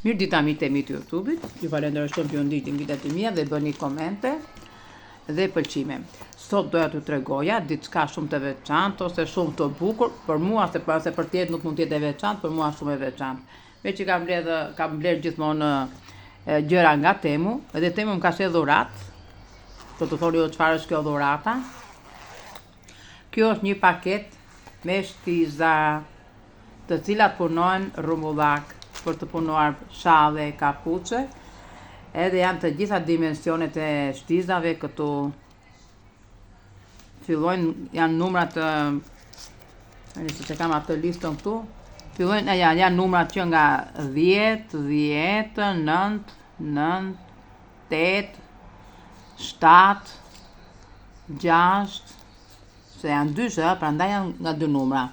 Mirë dita mi të emi të YouTube-it, ju falenderoj shumë për ju ndiqni videot e mia dhe bëni komente dhe pëlqime. Sot doja t'ju tregoja diçka shumë të veçantë ose shumë të bukur, për mua se për tjetër nuk mund të jetë e veçantë, për mua shumë e veçantë. Me që kam bler gjithmonë gjëra nga Temu, edhe Temu më ka sjellë dhuratë. Do të thoni çfarë është kjo dhurata? Kjo është një paket me shtiza, të cilat punojnë rrumullak për të punuar shalle, kapuçe, edhe janë të gjitha dimensionet e shtizave këtu. Fillojnë, janë numrat, nëse që kam atë listën këtu, fillojnë, janë numrat që nga 10, 10, 9, 9, 8, 7, 6, se janë dyshë, prandaj janë nga 2 numra.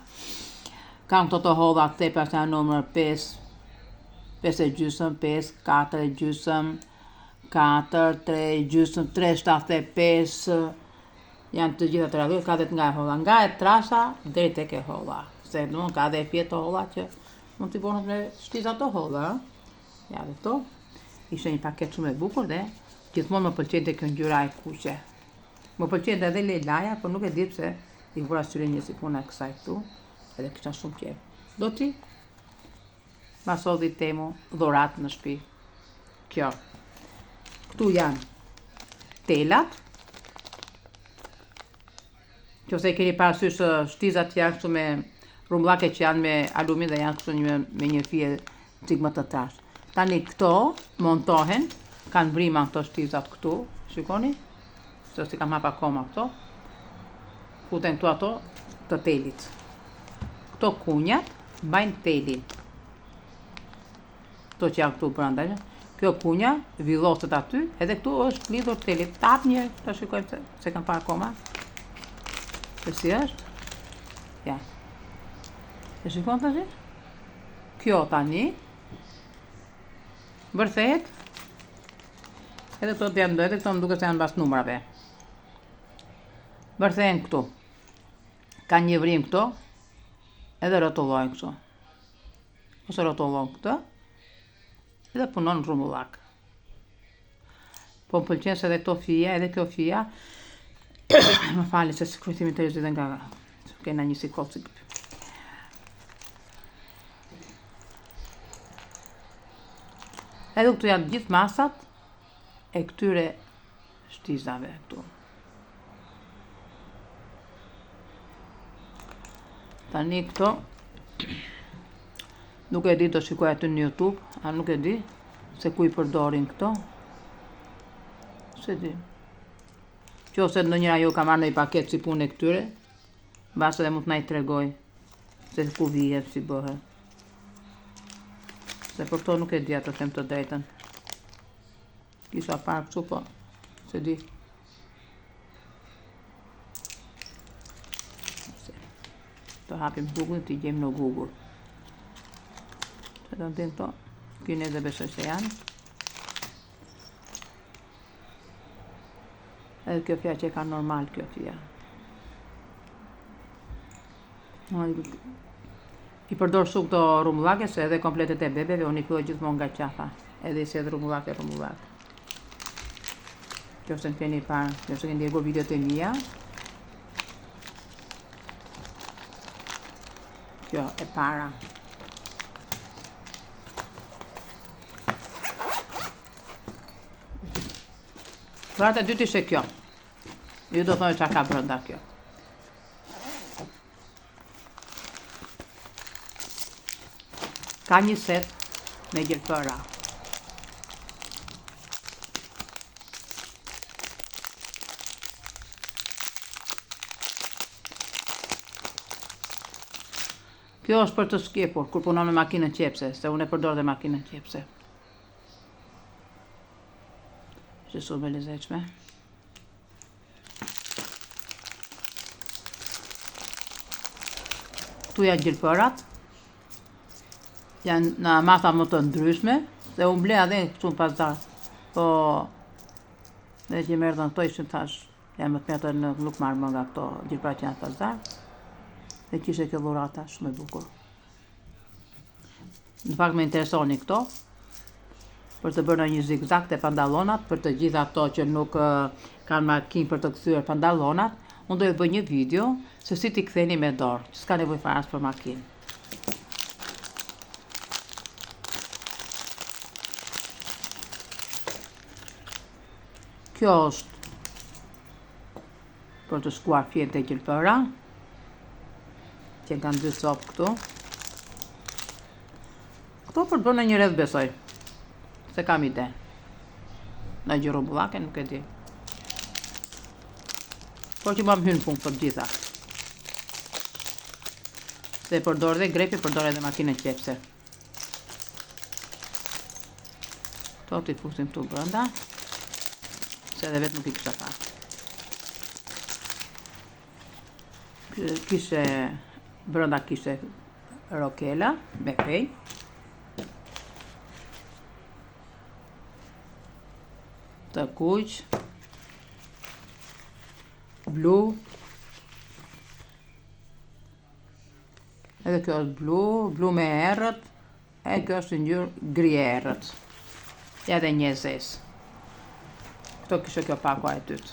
Kam këto të hodha të tepër, se janë numër 5, 5 e gjysëm, 5, 4 e gjysëm, 4, 3 e gjysëm, 3, 75, janë të gjitha të radhur, ka dhe nga e hodha, nga e trasha deri tek e hodha, se nuk ka dhe e pjetë të hodha që mund t'i bëhet me shtiza të hodha. Ja dhe to, ishte një paket shumë e bukur dhe gjithmonë më pëlqente kjo ngjyra e kuqe. Më pëlqente edhe lejlaja, por nuk e di pse i vura syre një sipuna e kësaj këtu, edhe kisha shumë qejf. Do ti ma solli Temu dhuratë në shtëpi. Kjo. Këtu janë telat. Nëse keni parasysh shtizat janë kështu me rrumullake që janë me alumin dhe janë kështu me një fije cik më të trashë. Tani këto montohen, kanë brima këto shtizat këtu, shikoni? Se si kam hap akoma këto. Futen këtu ato të telit. Këto kunjat mbajnë telin. Këto që janë këtu brenda. Kjo kunja villoset aty, edhe këtu është lidhur teli. Tap një, ta shikojmë se kam parë akoma. Se si është? Ja. E shikon tash? Kjo tani bërthet. Edhe këto të janë edhe këto më duket se janë mbas numrave. Bërthehen këtu. Ka një vrim këto, edhe rrotullojnë këtu. Ose rrotullon këtë, edhe punon rrumullak. Po më pëlqen se edhe këto fija, edhe kjo fija, më fali se shkrytimi të rrezit nga kena një sikocik. Edhe këtu janë gjithë masat e këtyre shtizave këtu. Tani këto, nuk e di, do shikoj aty në YouTube, a nuk e di se ku i përdorin këto. Se di. Qose ndonjëra ju ka marrë në i paket si punë e këtyre, mbas edhe mund t'na i tregoj se ku vihet, si bëhet. Se për këto nuk e di atë them të drejtën. Kisha parë kështu, po, se di. Të hapim Google, t'i gjejmë në Google. Që të ndim to, kine dhe besoj se janë. Edhe kjo fja që e ka normal, kjo fja. I përdor shumë këto rrumullake, se edhe kompletet e bebeve, unë i filloj gjithmonë nga qafa. Edhe si edhe rrumullake. Që se në keni parë, që se keni ndjergur videot e mia. Kjo e para. Dhurata e dytë ishte kjo. Ju do thoni çfarë ka brenda kjo. Ka një set me gjelpëra. Kjo është për të skepur, kur punon me makinën qepse, se unë e përdor dhe makinën qepse. Që shumë e lezetshme. Këtu janë gjelpërat. Janë në masa më të ndryshme, dhe unë blea dhe këtu në pazar. Po, dhe që më erdhën këto ishën tash, janë më të mjetër nuk marrë më nga këto gjelpërat që janë në pazar. Dhe kishe kjo dhurata shumë e bukur. Në fakt me interesoni këto, për të bërë një zigzag të pantallonat, për të gjitha ato që nuk kanë makinë për të kthyer pantallonat, unë do të bëj një video se si t'i ktheni me dorë, që s'ka nevojë fare as për makinë. Kjo është për të shkuar fjetë e gjelpëra, që kanë 2 copë këtu. Këto për të bërë në një rreth besoj, se kam ide. Në gjë rrumbullake, nuk e di. Por që më hynë punë për gjitha. Se përdor dhe grepi, përdor edhe makinën qepse. Këto t'i fusim këtu brenda, se edhe vetë nuk i kisha parë. Kishe brenda kishe rokela me pej. Të kuq, blu, edhe kjo është blu me errët, e kjo është ngjyrë gri errët, edhe një zezë. Këto kishe kjo pakua e dytë.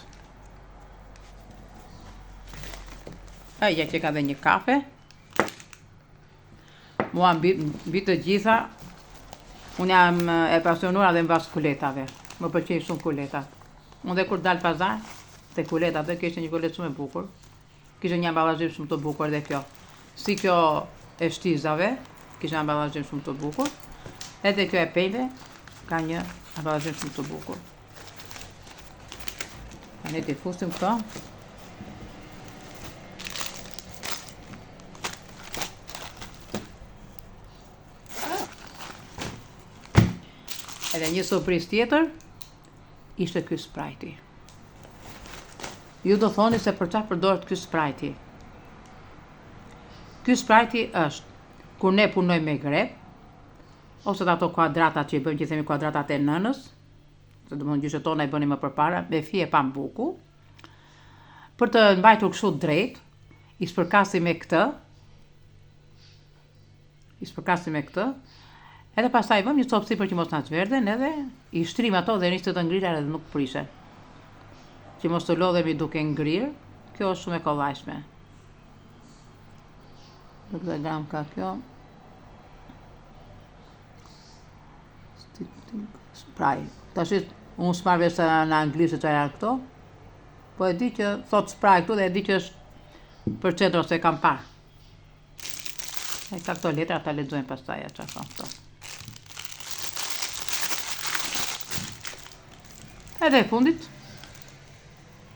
Ja që ka dhe një kafe. Mua mbi të gjitha, unë jam e pasionuar dhe mbas kuletave. Më pëlqejnë shumë kuletat. Unë dhe kur dal pazar, te kuletat dhe kishte një kulet shumë e bukur. Kishte një amballazhim shumë të bukur dhe kjo. Si kjo e shtizave, kishte amballazhim shumë të bukur. Edhe kjo e pejve, ka një amballazhim shumë të bukur. Ne t'i fusim këto. Edhe një surprizë tjetër, ishte ky Sprite-i. Ju do thoni se për çfarë përdoret ky Sprite-i. Ky Sprite-i është kur ne punojmë me grep, ose ato kuadratat që i bëjmë, që themi kuadratat e nënës, se domethënë gjyshet tona i bënim më përpara, me fije pambuku, për të mbajtur kështu drejt, i spërkasim me këtë, edhe pastaj vëmë një copë sipër që mos na çverden, edhe i shtrim ato dhe nisë të ngrira edhe nuk prishen. Që mos të lodhemi duke ngrirë, kjo është shumë e kollajshme. Nuk dhe gram ka kjo. Sprite. Tash unë s'marr vesh në anglisht se çfarë janë këto, po e di që thot Sprite këtu dhe e di që është për çetro se kam parë. E ka këto letra, ta lexojmë pastaj çfarë thonë këto. Edhe e fundit,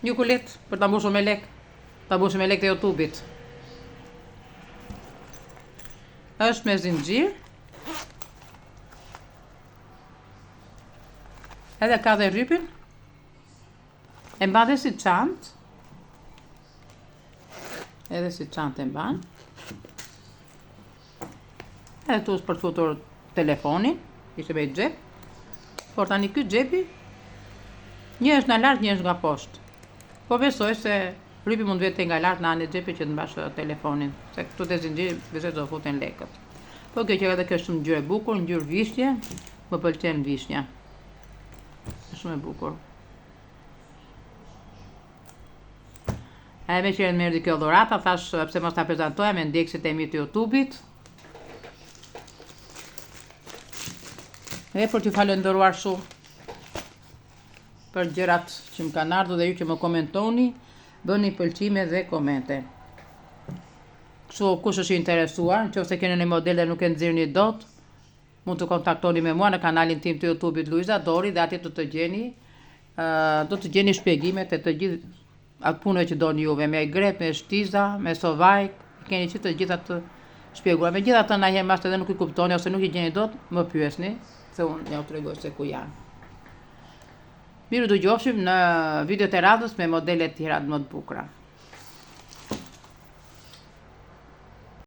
një kulet për ta mbushur me lek, ta mbushim me lek të YouTube-it. Është me zinxhir. Edhe ka dhe rrypin. E mban dhe si çantë. Edhe si çantë e mban. Edhe tu është për të futur telefonin, ishte me xhep. Por tani ky xhepi, një është nga lart, një është nga poshtë. Po besoj se rrypi mund vete nga lart në anën e xhepit që të mbash telefonin, se këtu te zinxhiri besoj do futen lekët. Po kjo që edhe kjo është shumë ngjyrë e bukur, ngjyrë vishnje, më pëlqen vishnja. Është shumë e bukur. E me që më erdhi kjo dhurata, thash pse mos ta prezantoja me ndjekësit e mi të YouTube-it. E për t'ju falenderuar shumë për gjërat që më kanë ardhur dhe ju që më komentoni, bëni pëlqime dhe komente. Kështu kush është i interesuar, nëse keni një model dhe nuk e nxirrni dot, mund të kontaktoni me mua në kanalin tim të YouTube-it Luiza Dori dhe atje do të gjeni shpjegimet e të gjithë atë punëve që doni juve, me grep, me shtiza, me sovajk, keni që të gjitha të shpjeguar. Megjithatë na herë mas edhe nuk i kuptoni ose nuk i gjeni dot, më pyesni, se unë ja u tregoj se ku janë. Miru do gjofshim në videot e radhës me modele tjera më të bukura.